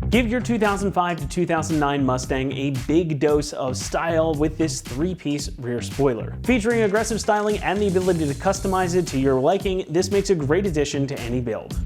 Give your 2005 to 2009 Mustang a big dose of style with this 3-piece rear spoiler. Featuring aggressive styling and the ability to customize it to your liking, this makes a great addition to any build.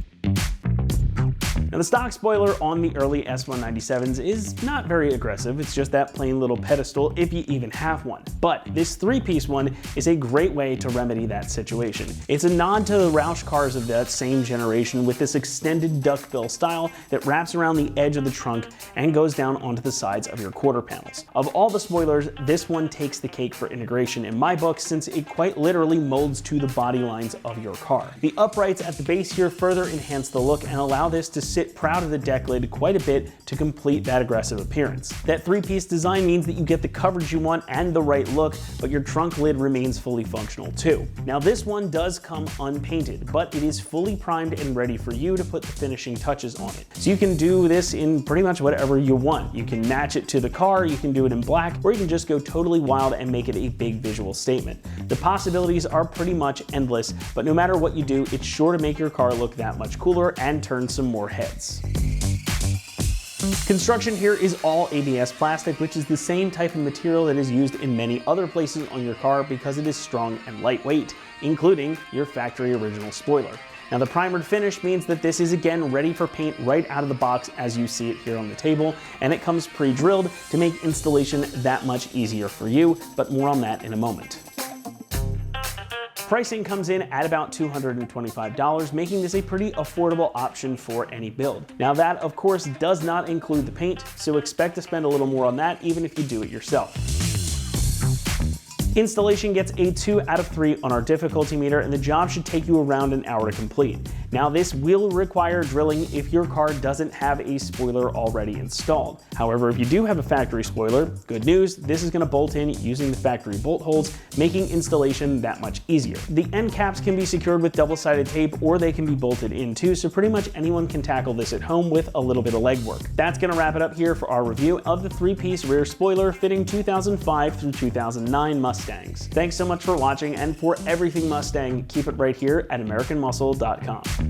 Now, the stock spoiler on the early S197s is not very aggressive, it's just that plain little pedestal if you even have one. But this 3-piece one is a great way to remedy that situation. It's a nod to the Roush cars of that same generation with this extended duckbill style that wraps around the edge of the trunk and goes down onto the sides of your quarter panels. Of all the spoilers, this one takes the cake for integration in my book, since it quite literally molds to the body lines of your car. The uprights at the base here further enhance the look and allow this to sit proud of the deck lid quite a bit to complete that aggressive appearance. That 3-piece design means that you get the coverage you want and the right look, but your trunk lid remains fully functional too. Now, this one does come unpainted, but it is fully primed and ready for you to put the finishing touches on it. So you can do this in pretty much whatever you want. You can match it to the car, you can do it in black, or you can just go totally wild and make it a big visual statement. The possibilities are pretty much endless, but no matter what you do, it's sure to make your car look that much cooler and turn some more heads. Construction here is all ABS plastic, which is the same type of material that is used in many other places on your car because it is strong and lightweight, including your factory original spoiler. Now, the primered finish means that this is again ready for paint right out of the box as you see it here on the table, and it comes pre-drilled to make installation that much easier for you, but more on that in a moment. Pricing comes in at about $225, making this a pretty affordable option for any build. Now, that of course does not include the paint, so expect to spend a little more on that even if you do it yourself. Installation gets a 2 out of 3 on our difficulty meter, and the job should take you around an hour to complete. Now, this will require drilling if your car doesn't have a spoiler already installed. However, if you do have a factory spoiler, good news, this is going to bolt in using the factory bolt holes, making installation that much easier. The end caps can be secured with double-sided tape, or they can be bolted in too, so pretty much anyone can tackle this at home with a little bit of legwork. That's going to wrap it up here for our review of the 3-piece rear spoiler fitting 2005 through 2009 Mustang. Thanks so much for watching, and for everything Mustang, keep it right here at AmericanMuscle.com.